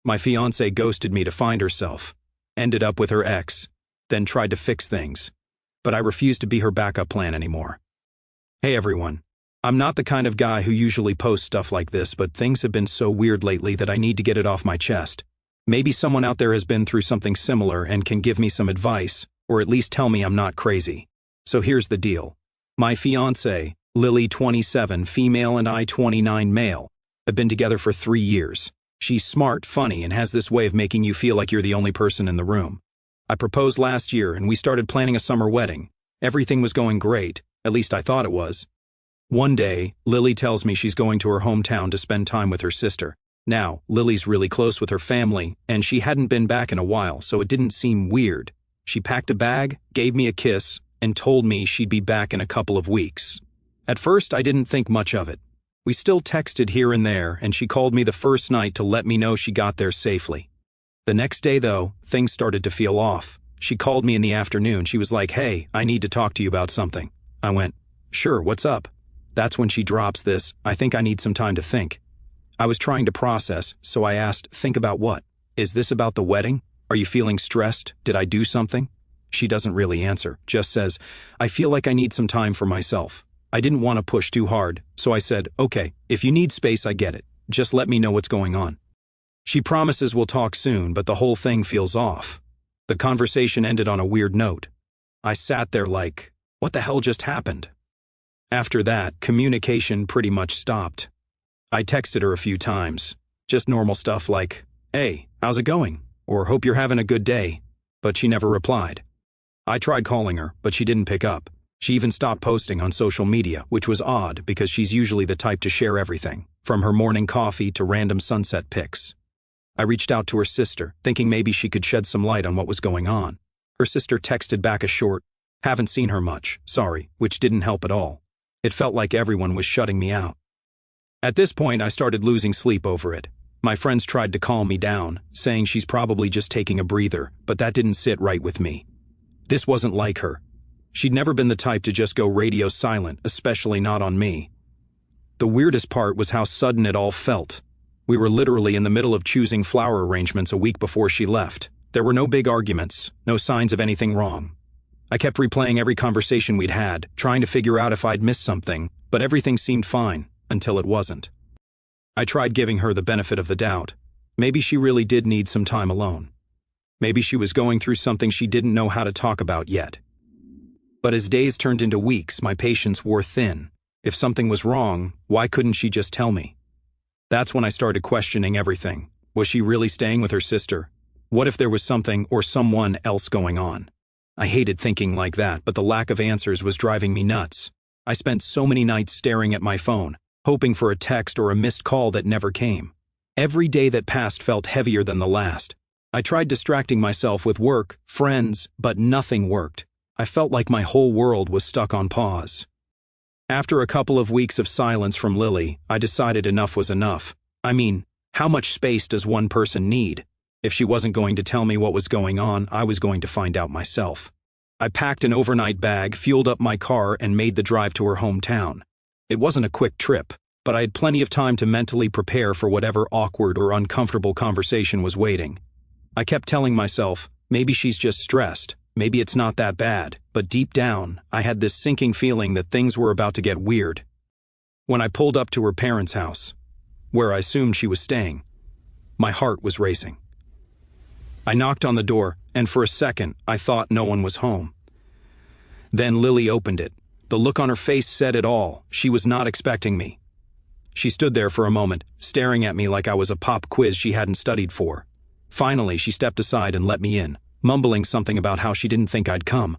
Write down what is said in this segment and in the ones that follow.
My fiancée ghosted me to find herself, ended up with her ex, then tried to fix things. But I refused to be her backup plan anymore. Hey everyone. I'm not the kind of guy who usually posts stuff like this, but things have been so weird lately that I need to get it off my chest. Maybe someone out there has been through something similar and can give me some advice, or at least tell me I'm not crazy. So here's the deal. My fiancée, Lily 27 female and I 29 male, have been together for 3 years. She's smart, funny, and has this way of making you feel like you're the only person in the room. I proposed last year and we started planning a summer wedding. Everything was going great, at least I thought it was. One day, Lily tells me she's going to her hometown to spend time with her sister. Now, Lily's really close with her family, and she hadn't been back in a while, so it didn't seem weird. She packed a bag, gave me a kiss, and told me she'd be back in a couple of weeks. At first, I didn't think much of it. We still texted here and there, and she called me the first night to let me know she got there safely. The next day, though, things started to feel off. She called me in the afternoon. She was like, "Hey, I need to talk to you about something." I went, "Sure, what's up?" That's when she drops this, "I think I need some time to think." I was trying to process, so I asked, "Think about what? Is this about the wedding? Are you feeling stressed? Did I do something?" She doesn't really answer, just says, "I feel like I need some time for myself." I didn't want to push too hard, so I said, "Okay, if you need space, I get it. Just let me know what's going on." She promises we'll talk soon, but the whole thing feels off. The conversation ended on a weird note. I sat there like, what the hell just happened? After that, communication pretty much stopped. I texted her a few times, just normal stuff like, "Hey, how's it going?" or "Hope you're having a good day," but she never replied. I tried calling her, but she didn't pick up. She even stopped posting on social media, which was odd because she's usually the type to share everything, from her morning coffee to random sunset pics. I reached out to her sister, thinking maybe she could shed some light on what was going on. Her sister texted back a short, "Haven't seen her much, sorry," which didn't help at all. It felt like everyone was shutting me out. At this point, I started losing sleep over it. My friends tried to calm me down, saying she's probably just taking a breather, but that didn't sit right with me. This wasn't like her. She'd never been the type to just go radio silent, especially not on me. The weirdest part was how sudden it all felt. We were literally in the middle of choosing flower arrangements a week before she left. There were no big arguments, no signs of anything wrong. I kept replaying every conversation we'd had, trying to figure out if I'd missed something, but everything seemed fine, until it wasn't. I tried giving her the benefit of the doubt. Maybe she really did need some time alone. Maybe she was going through something she didn't know how to talk about yet. But as days turned into weeks, my patience wore thin. If something was wrong, why couldn't she just tell me? That's when I started questioning everything. Was she really staying with her sister? What if there was something or someone else going on? I hated thinking like that, but the lack of answers was driving me nuts. I spent so many nights staring at my phone, hoping for a text or a missed call that never came. Every day that passed felt heavier than the last. I tried distracting myself with work, friends, but nothing worked. I felt like my whole world was stuck on pause. After a couple of weeks of silence from Lily, I decided enough was enough. I mean, how much space does one person need? If she wasn't going to tell me what was going on, I was going to find out myself. I packed an overnight bag, fueled up my car, and made the drive to her hometown. It wasn't a quick trip, but I had plenty of time to mentally prepare for whatever awkward or uncomfortable conversation was waiting. I kept telling myself, maybe she's just stressed, maybe it's not that bad, but deep down, I had this sinking feeling that things were about to get weird. When I pulled up to her parents' house, where I assumed she was staying, my heart was racing. I knocked on the door, and for a second, I thought no one was home. Then Lily opened it. The look on her face said it all. She was not expecting me. She stood there for a moment, staring at me like I was a pop quiz she hadn't studied for. Finally, she stepped aside and let me in, mumbling something about how she didn't think I'd come.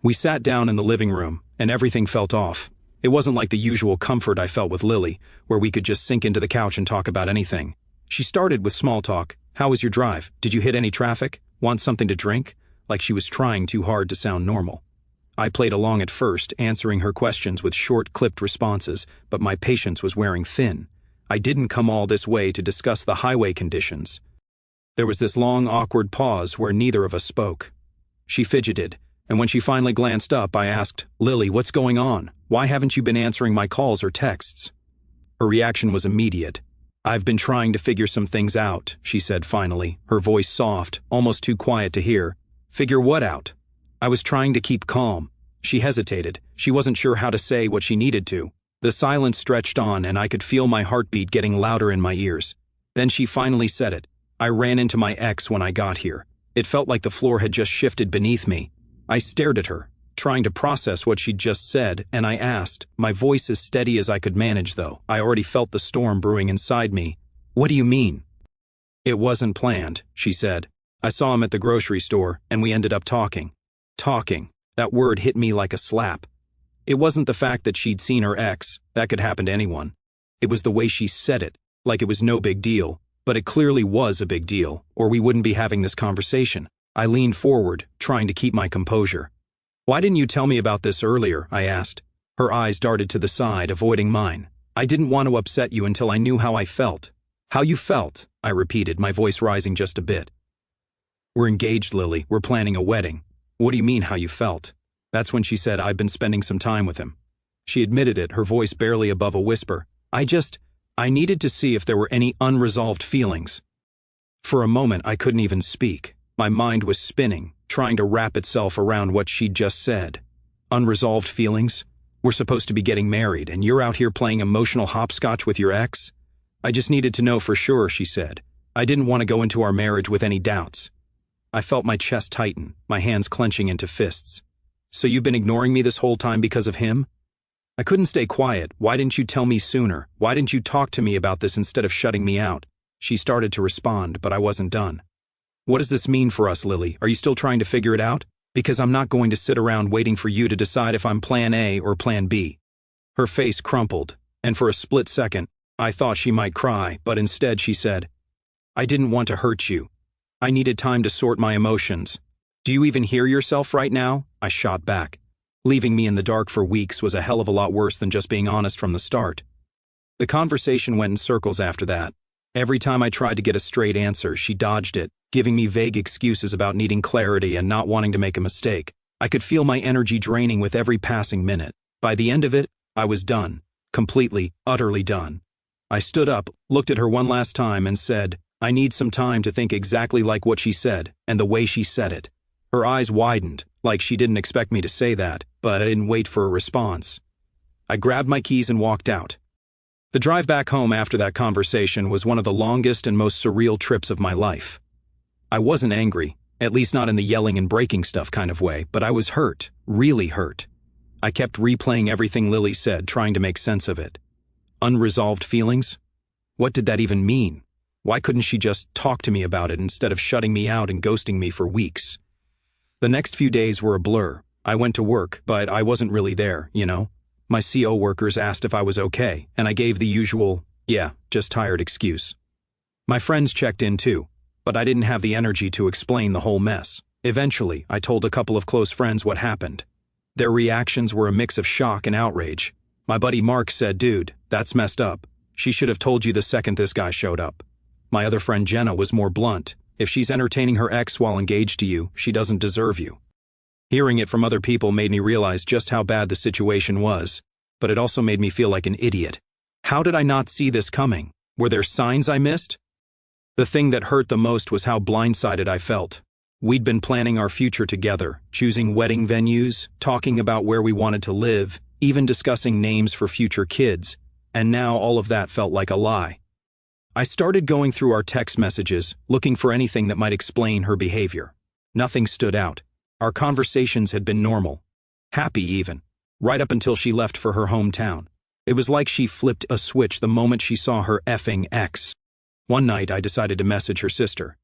We sat down in the living room, and everything felt off. It wasn't like the usual comfort I felt with Lily, where we could just sink into the couch and talk about anything. She started with small talk. "How was your drive? Did you hit any traffic? Want something to drink?" Like she was trying too hard to sound normal. I played along at first, answering her questions with short, clipped responses, but my patience was wearing thin. I didn't come all this way to discuss the highway conditions. There was this long, awkward pause where neither of us spoke. She fidgeted, and when she finally glanced up, I asked, "Lily, what's going on? Why haven't you been answering my calls or texts?" Her reaction was immediate. "I've been trying to figure some things out," she said finally, her voice soft, almost too quiet to hear. "Figure what out?" I was trying to keep calm. She hesitated. She wasn't sure how to say what she needed to. The silence stretched on, and I could feel my heartbeat getting louder in my ears. Then she finally said it. "I ran into my ex when I got here. It felt like the floor had just shifted beneath me." I stared at her, trying to process what she'd just said, and I asked, my voice as steady as I could manage though. I already felt the storm brewing inside me. "What do you mean?" "It wasn't planned," she said. "I saw him at the grocery store, and we ended up talking." Talking. That word hit me like a slap. It wasn't the fact that she'd seen her ex. That could happen to anyone. It was the way she said it, like it was no big deal. But it clearly was a big deal, or we wouldn't be having this conversation. I leaned forward, trying to keep my composure. "Why didn't you tell me about this earlier?" I asked. Her eyes darted to the side, avoiding mine. "I didn't want to upset you until I knew how I felt." "How you felt?" I repeated, my voice rising just a bit. "We're engaged, Lily. We're planning a wedding." "What do you mean, how you felt?" That's when she said I'd been spending some time with him. She admitted it, her voice barely above a whisper. I needed to see if there were any unresolved feelings. For a moment, I couldn't even speak. My mind was spinning, trying to wrap itself around what she'd just said. Unresolved feelings? We're supposed to be getting married, and you're out here playing emotional hopscotch with your ex? "I just needed to know for sure," she said. "I didn't want to go into our marriage with any doubts." I felt my chest tighten, my hands clenching into fists. "So you've been ignoring me this whole time because of him?" I couldn't stay quiet. "Why didn't you tell me sooner? Why didn't you talk to me about this instead of shutting me out?" She started to respond, but I wasn't done. "What does this mean for us, Lily? Are you still trying to figure it out? Because I'm not going to sit around waiting for you to decide if I'm plan A or plan B." Her face crumpled, and for a split second, I thought she might cry, but instead she said, "I didn't want to hurt you. I needed time to sort my emotions." "Do you even hear yourself right now?" I shot back. Leaving me in the dark for weeks was a hell of a lot worse than just being honest from the start. The conversation went in circles after that. Every time I tried to get a straight answer, she dodged it, giving me vague excuses about needing clarity and not wanting to make a mistake. I could feel my energy draining with every passing minute. By the end of it, I was done. Completely, utterly done. I stood up, looked at her one last time, and said, "I need some time to think exactly like what she said, and the way she said it." Her eyes widened, like she didn't expect me to say that, but I didn't wait for a response. I grabbed my keys and walked out. The drive back home after that conversation was one of the longest and most surreal trips of my life. I wasn't angry, at least not in the yelling and breaking stuff kind of way, but I was hurt, really hurt. I kept replaying everything Lily said, trying to make sense of it. Unresolved feelings? What did that even mean? Why couldn't she just talk to me about it instead of shutting me out and ghosting me for weeks? The next few days were a blur. I went to work, but I wasn't really there, you know? My CO workers asked if I was okay, and I gave the usual, "Yeah, just tired" excuse. My friends checked in too, but I didn't have the energy to explain the whole mess. Eventually, I told a couple of close friends what happened. Their reactions were a mix of shock and outrage. My buddy Mark said, "Dude, that's messed up. She should have told you the second this guy showed up." My other friend Jenna was more blunt. "If she's entertaining her ex while engaged to you, she doesn't deserve you." Hearing it from other people made me realize just how bad the situation was, but it also made me feel like an idiot. How did I not see this coming? Were there signs I missed? The thing that hurt the most was how blindsided I felt. We'd been planning our future together, choosing wedding venues, talking about where we wanted to live, even discussing names for future kids, and now all of that felt like a lie. I started going through our text messages, looking for anything that might explain her behavior. Nothing stood out. Our conversations had been normal. Happy even. Right up until she left for her hometown. It was like she flipped a switch the moment she saw her effing ex. One night I decided to message her sister.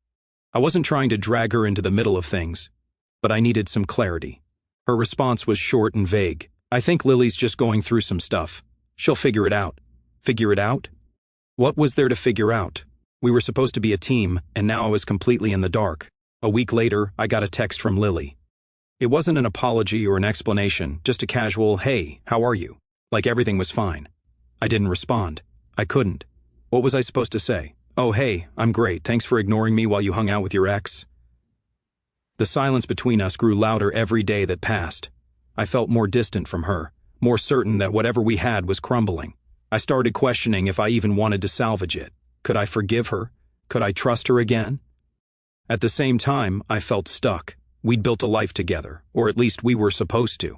I wasn't trying to drag her into the middle of things, but I needed some clarity. Her response was short and vague. "I think Lily's just going through some stuff. She'll figure it out." Figure it out? What was there to figure out? We were supposed to be a team, and now I was completely in the dark. A week later, I got a text from Lily. It wasn't an apology or an explanation, just a casual, "Hey, how are you?" Like everything was fine. I didn't respond. I couldn't. What was I supposed to say? "Oh, hey, I'm great. Thanks for ignoring me while you hung out with your ex." The silence between us grew louder every day that passed. I felt more distant from her, more certain that whatever we had was crumbling. I started questioning if I even wanted to salvage it. Could I forgive her? Could I trust her again? At the same time, I felt stuck. We'd built a life together, or at least we were supposed to.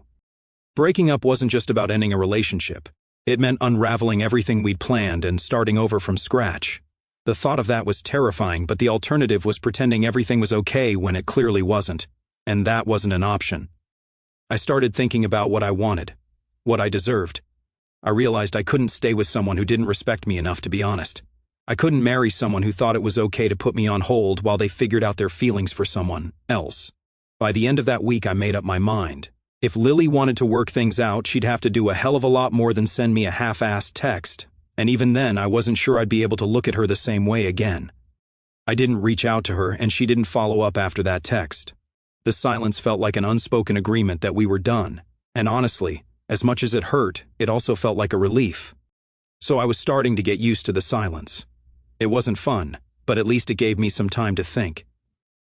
Breaking up wasn't just about ending a relationship. It meant unraveling everything we'd planned and starting over from scratch. The thought of that was terrifying, but the alternative was pretending everything was okay when it clearly wasn't, and that wasn't an option. I started thinking about what I wanted, what I deserved. I realized I couldn't stay with someone who didn't respect me enough to be honest. I couldn't marry someone who thought it was okay to put me on hold while they figured out their feelings for someone else. By the end of that week, I made up my mind. If Lily wanted to work things out, she'd have to do a hell of a lot more than send me a half-assed text, and even then, I wasn't sure I'd be able to look at her the same way again. I didn't reach out to her, and she didn't follow up after that text. The silence felt like an unspoken agreement that we were done, and honestly, as much as it hurt, it also felt like a relief. So I was starting to get used to the silence. It wasn't fun, but at least it gave me some time to think.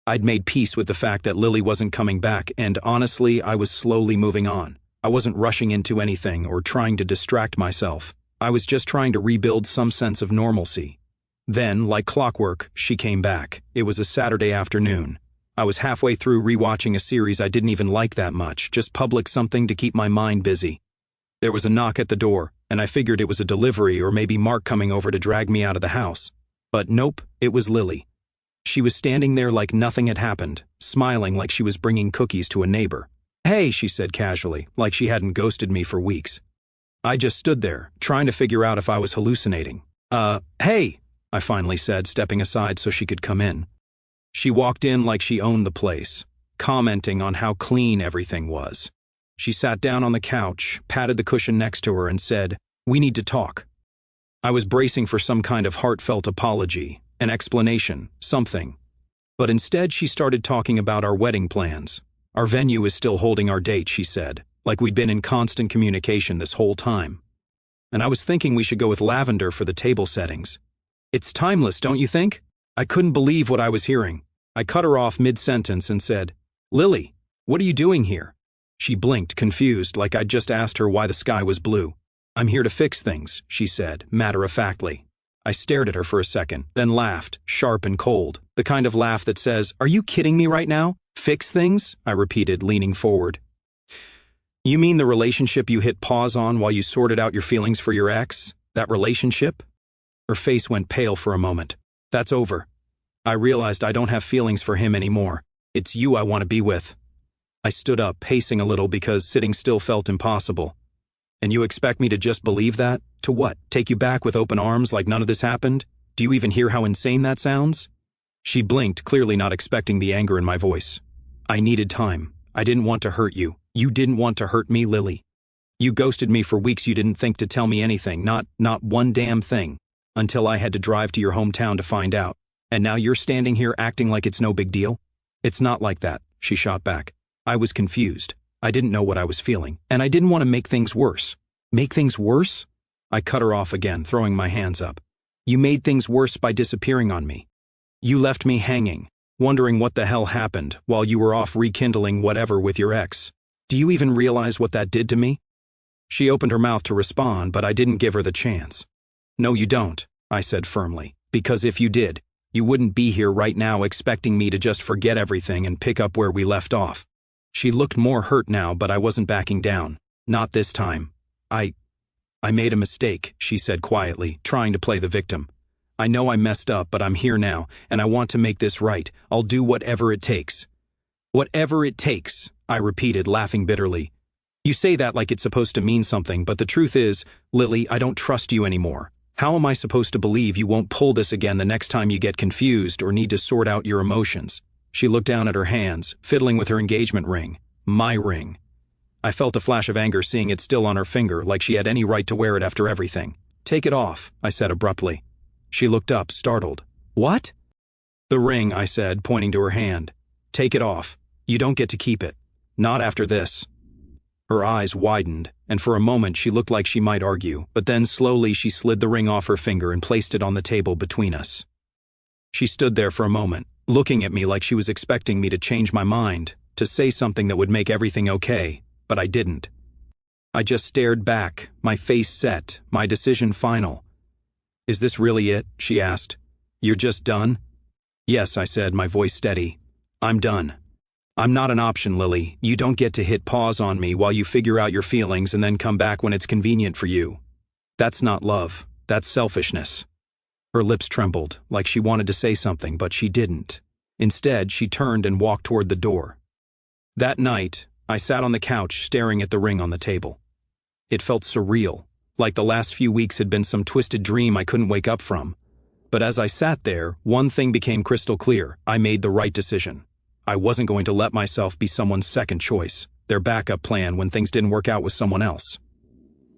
I'd made peace with the fact that Lily wasn't coming back, and honestly, I was slowly moving on. I wasn't rushing into anything or trying to distract myself. I was just trying to rebuild some sense of normalcy. Then, like clockwork, she came back. It was a Saturday afternoon. I was halfway through rewatching a series I didn't even like that much, just public something to keep my mind busy. There was a knock at the door, and I figured it was a delivery or maybe Mark coming over to drag me out of the house. But nope, it was Lily. She was standing there like nothing had happened, smiling like she was bringing cookies to a neighbor. "Hey," she said casually, like she hadn't ghosted me for weeks. I just stood there, trying to figure out if I was hallucinating. Hey," I finally said, stepping aside so she could come in. She walked in like she owned the place, commenting on how clean everything was. She sat down on the couch, patted the cushion next to her, and said, "We need to talk." I was bracing for some kind of heartfelt apology, an explanation, something. But instead she started talking about our wedding plans. "Our venue is still holding our date," she said, like we'd been in constant communication this whole time. "And I was thinking we should go with lavender for the table settings. It's timeless, don't you think?" I couldn't believe what I was hearing. I cut her off mid-sentence and said, "Lily, what are you doing here?" She blinked, confused, like I'd just asked her why the sky was blue. "I'm here to fix things," she said, matter-of-factly. I stared at her for a second, then laughed, sharp and cold, the kind of laugh that says, "Are you kidding me right now? Fix things?" I repeated, leaning forward. "You mean the relationship you hit pause on while you sorted out your feelings for your ex? That relationship?" Her face went pale for a moment. "That's over. I realized I don't have feelings for him anymore. It's you I want to be with." I stood up, pacing a little because sitting still felt impossible. "And you expect me to just believe that? To what? Take you back with open arms like none of this happened? Do you even hear how insane that sounds?" She blinked, clearly not expecting the anger in my voice. "I needed time. I didn't want to hurt you. You didn't want to hurt me, Lily. You ghosted me for weeks. You didn't think to tell me anything, not one damn thing, until I had to drive to your hometown to find out. And now you're standing here acting like it's no big deal?" "It's not like that," she shot back. I was confused. I didn't know what I was feeling, and I didn't want to make things worse. Make things worse? I cut her off again, throwing my hands up. "You made things worse by disappearing on me. You left me hanging, wondering what the hell happened while you were off rekindling whatever with your ex. Do you even realize what that did to me?" She opened her mouth to respond, but I didn't give her the chance. "No, you don't," I said firmly, "because if you did, you wouldn't be here right now expecting me to just forget everything and pick up where we left off." She looked more hurt now, but I wasn't backing down. "Not this time. I made a mistake," she said quietly, trying to play the victim. "I know I messed up, but I'm here now, and I want to make this right. I'll do whatever it takes." "Whatever it takes," I repeated, laughing bitterly. "You say that like it's supposed to mean something, but the truth is, Lily, I don't trust you anymore. How am I supposed to believe you won't pull this again the next time you get confused or need to sort out your emotions?" She looked down at her hands, fiddling with her engagement ring. My ring. I felt a flash of anger seeing it still on her finger, like she had any right to wear it after everything. "Take it off," I said abruptly. She looked up, startled. "What?" "The ring," I said, pointing to her hand. "Take it off. You don't get to keep it. Not after this." Her eyes widened, and for a moment she looked like she might argue, but then slowly she slid the ring off her finger and placed it on the table between us. She stood there for a moment, looking at me like she was expecting me to change my mind, to say something that would make everything okay, but I didn't. I just stared back, my face set, my decision final. Is this really it? She asked. You're just done? Yes, I said, my voice steady. I'm done. I'm not an option, Lily. You don't get to hit pause on me while you figure out your feelings and then come back when it's convenient for you. That's not love. That's selfishness. Her lips trembled, like she wanted to say something, but she didn't. Instead, she turned and walked toward the door. That night, I sat on the couch staring at the ring on the table. It felt surreal, like the last few weeks had been some twisted dream I couldn't wake up from. But as I sat there, one thing became crystal clear. I made the right decision. I wasn't going to let myself be someone's second choice, their backup plan when things didn't work out with someone else.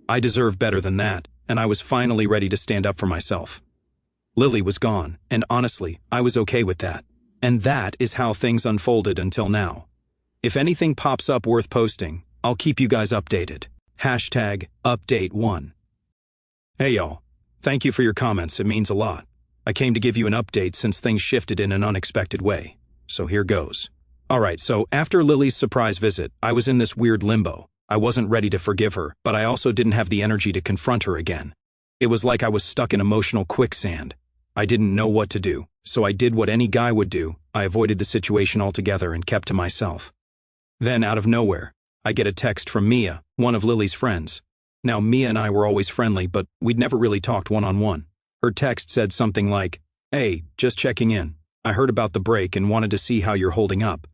I deserved better than that, and I was finally ready to stand up for myself. Lily was gone, and honestly, I was okay with that. And that is how things unfolded until now. If anything pops up worth posting, I'll keep you guys updated. #update1. Hey y'all, thank you for your comments, it means a lot. I came to give you an update since things shifted in an unexpected way. So here goes. Alright, so after Lily's surprise visit, I was in this weird limbo. I wasn't ready to forgive her, but I also didn't have the energy to confront her again. It was like I was stuck in emotional quicksand. I didn't know what to do, so I did what any guy would do. I avoided the situation altogether and kept to myself. Then, out of nowhere, I get a text from Mia, one of Lily's friends. Now, Mia and I were always friendly, but we'd never really talked one-on-one. Her text said something like, "Hey, just checking in. I heard about the break and wanted to see how you're holding up."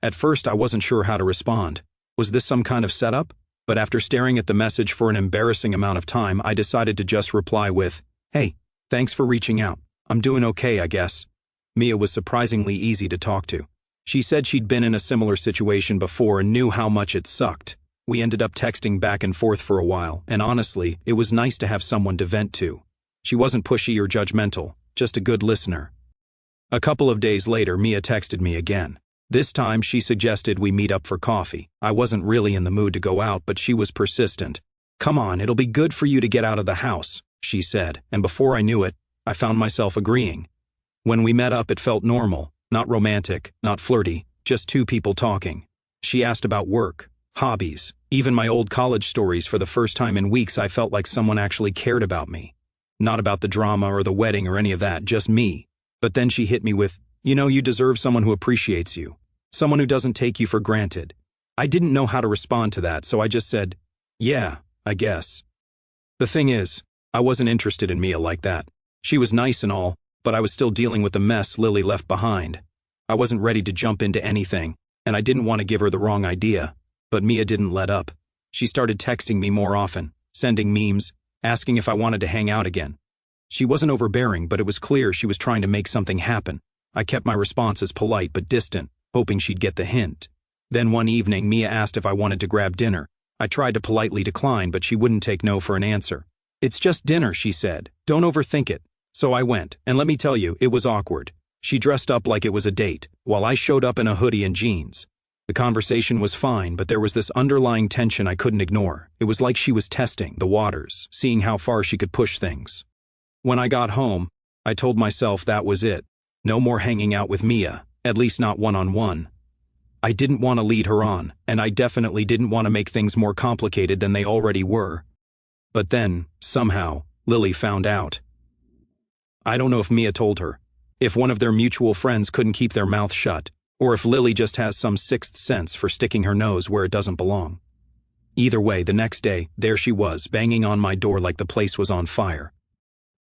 At first, I wasn't sure how to respond. Was this some kind of setup? But after staring at the message for an embarrassing amount of time, I decided to just reply with, "Hey, thanks for reaching out. I'm doing okay, I guess." Mia was surprisingly easy to talk to. She said she'd been in a similar situation before and knew how much it sucked. We ended up texting back and forth for a while, and honestly, it was nice to have someone to vent to. She wasn't pushy or judgmental, just a good listener. A couple of days later, Mia texted me again. This time, she suggested we meet up for coffee. I wasn't really in the mood to go out, but she was persistent. "Come on, it'll be good for you to get out of the house," she said, and before I knew it, I found myself agreeing. When we met up, it felt normal, not romantic, not flirty, just two people talking. She asked about work, hobbies, even my old college stories. For the first time in weeks, I felt like someone actually cared about me. Not about the drama or the wedding or any of that, just me. But then she hit me with, "You deserve someone who appreciates you. Someone who doesn't take you for granted." I didn't know how to respond to that, so I just said, "Yeah, I guess." The thing is, I wasn't interested in Mia like that. She was nice and all, but I was still dealing with the mess Lily left behind. I wasn't ready to jump into anything, and I didn't want to give her the wrong idea. But Mia didn't let up. She started texting me more often, sending memes, asking if I wanted to hang out again. She wasn't overbearing, but it was clear she was trying to make something happen. I kept my responses polite but distant, hoping she'd get the hint. Then one evening, Mia asked if I wanted to grab dinner. I tried to politely decline, but she wouldn't take no for an answer. "It's just dinner," she said. "Don't overthink it." So I went, and let me tell you, it was awkward. She dressed up like it was a date, while I showed up in a hoodie and jeans. The conversation was fine, but there was this underlying tension I couldn't ignore. It was like she was testing the waters, seeing how far she could push things. When I got home, I told myself that was it. No more hanging out with Mia, at least not one-on-one. I didn't want to lead her on, and I definitely didn't want to make things more complicated than they already were. But then, somehow, Lily found out. I don't know if Mia told her, if one of their mutual friends couldn't keep their mouth shut, or if Lily just has some sixth sense for sticking her nose where it doesn't belong. Either way, the next day, there she was, banging on my door like the place was on fire.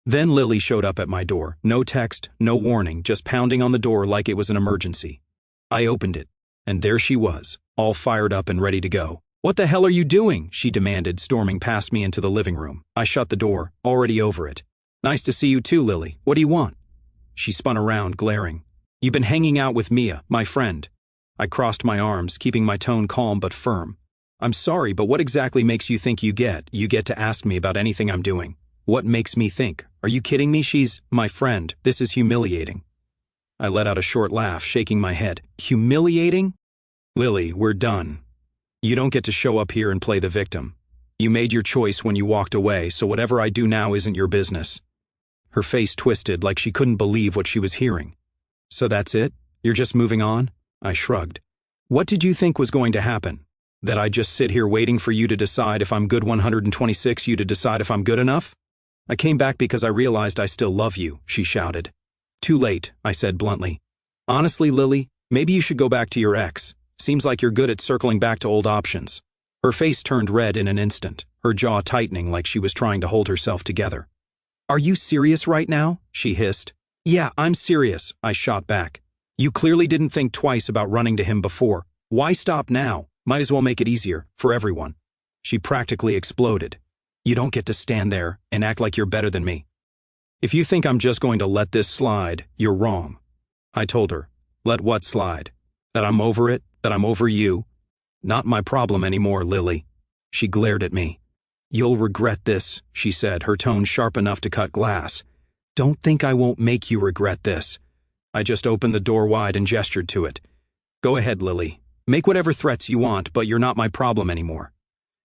Then Lily showed up at my door, no text, no warning, just pounding on the door like it was an emergency. I opened it, and there she was, all fired up and ready to go. "What the hell are you doing?" she demanded, storming past me into the living room. I shut the door, already over it. "Nice to see you too, Lily. What do you want?" She spun around, glaring. "You've been hanging out with Mia, my friend." I crossed my arms, keeping my tone calm but firm. "I'm sorry, but what exactly makes you think you get to ask me about anything I'm doing? What makes me think? Are you kidding me? She's my friend. This is humiliating." I let out a short laugh, shaking my head. "Humiliating? Lily, we're done. You don't get to show up here and play the victim. You made your choice when you walked away, so whatever I do now isn't your business." Her face twisted like she couldn't believe what she was hearing. "So that's it? You're just moving on?" I shrugged. "What did you think was going to happen? That I'd just sit here waiting for you to decide if I'm good 126, you to decide if I'm good enough?" I came back because I realized I still love you, she shouted. Too late, I said bluntly. Honestly, Lily, maybe you should go back to your ex. Seems like you're good at circling back to old options. Her face turned red in an instant, her jaw tightening like she was trying to hold herself together. Are you serious right now? She hissed. Yeah, I'm serious, I shot back. You clearly didn't think twice about running to him before. Why stop now? Might as well make it easier, for everyone. She practically exploded. You don't get to stand there and act like you're better than me. If you think I'm just going to let this slide, you're wrong. I told her. Let what slide? That I'm over it? That I'm over you? Not my problem anymore, Lily. She glared at me. You'll regret this, she said, her tone sharp enough to cut glass. Don't think I won't make you regret this. I just opened the door wide and gestured to it. Go ahead, Lily. Make whatever threats you want, but you're not my problem anymore.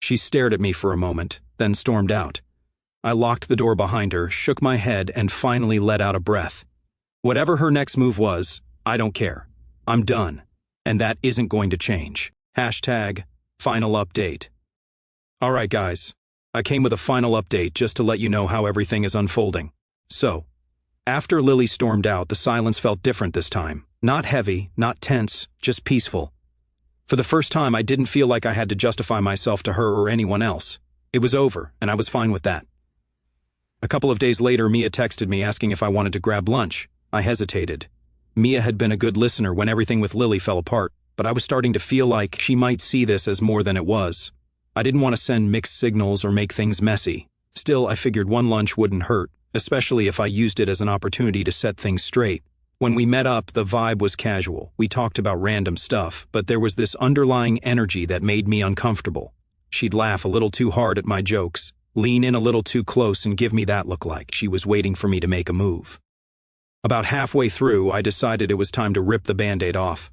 She stared at me for a moment, then stormed out. I locked the door behind her, shook my head, and finally let out a breath. Whatever her next move was, I don't care. I'm done. And that isn't going to change. #final update. Alright guys, I came with a final update just to let you know how everything is unfolding. So, after Lily stormed out, the silence felt different this time. Not heavy, not tense, just peaceful. For the first time, I didn't feel like I had to justify myself to her or anyone else. It was over, and I was fine with that. A couple of days later, Mia texted me asking if I wanted to grab lunch. I hesitated. Mia had been a good listener when everything with Lily fell apart, but I was starting to feel like she might see this as more than it was. I didn't want to send mixed signals or make things messy. Still, I figured one lunch wouldn't hurt, especially if I used it as an opportunity to set things straight. When we met up, the vibe was casual. We talked about random stuff, but there was this underlying energy that made me uncomfortable. She'd laugh a little too hard at my jokes, lean in a little too close and give me that look like she was waiting for me to make a move. About halfway through, I decided it was time to rip the Band-Aid off.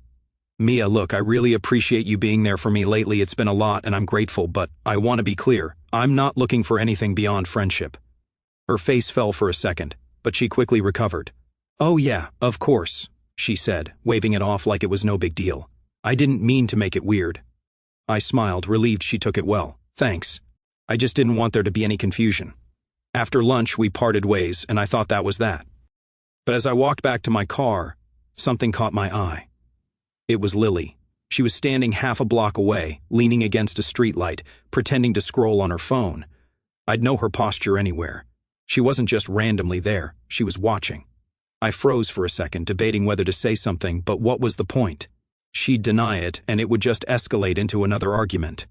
Mia, look, I really appreciate you being there for me lately. It's been a lot and I'm grateful, but I want to be clear. I'm not looking for anything beyond friendship. Her face fell for a second, but she quickly recovered. Oh yeah, of course, she said, waving it off like it was no big deal. I didn't mean to make it weird. I smiled, relieved she took it well. Thanks. I just didn't want there to be any confusion. After lunch, we parted ways, and I thought that was that. But as I walked back to my car, something caught my eye. It was Lily. She was standing half a block away, leaning against a streetlight, pretending to scroll on her phone. I'd know her posture anywhere. She wasn't just randomly there, she was watching. I froze for a second, debating whether to say something, but what was the point? She'd deny it, and it would just escalate into another argument.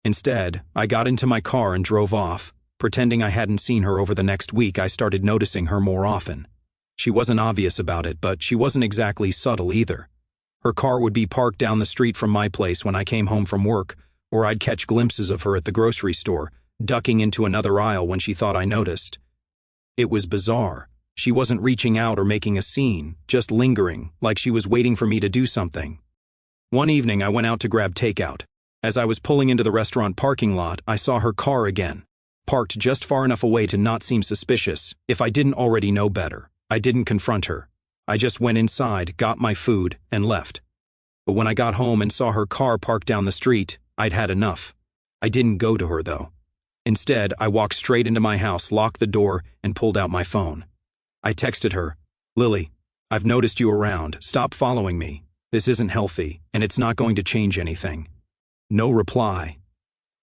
Instead, I got into my car and drove off. Pretending I hadn't seen her over the next week, I started noticing her more often. She wasn't obvious about it, but she wasn't exactly subtle either. Her car would be parked down the street from my place when I came home from work, or I'd catch glimpses of her at the grocery store, ducking into another aisle when she thought I noticed. It was bizarre. She wasn't reaching out or making a scene, just lingering, like she was waiting for me to do something. One evening, I went out to grab takeout. As I was pulling into the restaurant parking lot, I saw her car again, parked just far enough away to not seem suspicious. If I didn't already know better, I didn't confront her. I just went inside, got my food, and left. But when I got home and saw her car parked down the street, I'd had enough. I didn't go to her, though. Instead, I walked straight into my house, locked the door, and pulled out my phone. I texted her, Lily, I've noticed you around. Stop following me. This isn't healthy, and it's not going to change anything. No reply.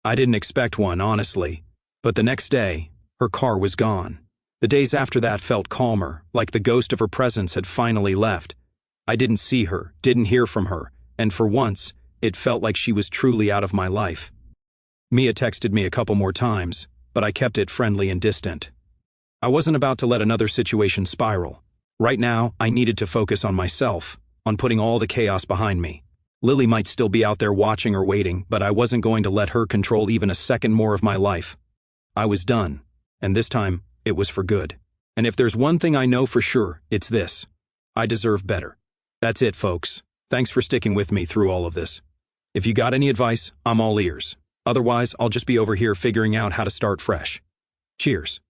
I didn't expect one, honestly. But the next day, her car was gone. The days after that felt calmer, like the ghost of her presence had finally left. I didn't see her, didn't hear from her, and for once, it felt like she was truly out of my life. Mia texted me a couple more times, but I kept it friendly and distant. I wasn't about to let another situation spiral. Right now, I needed to focus on myself, on putting all the chaos behind me. Lily might still be out there watching or waiting, but I wasn't going to let her control even a second more of my life. I was done, and this time, it was for good. And if there's one thing I know for sure, it's this. I deserve better. That's it, folks. Thanks for sticking with me through all of this. If you got any advice, I'm all ears. Otherwise, I'll just be over here figuring out how to start fresh. Cheers.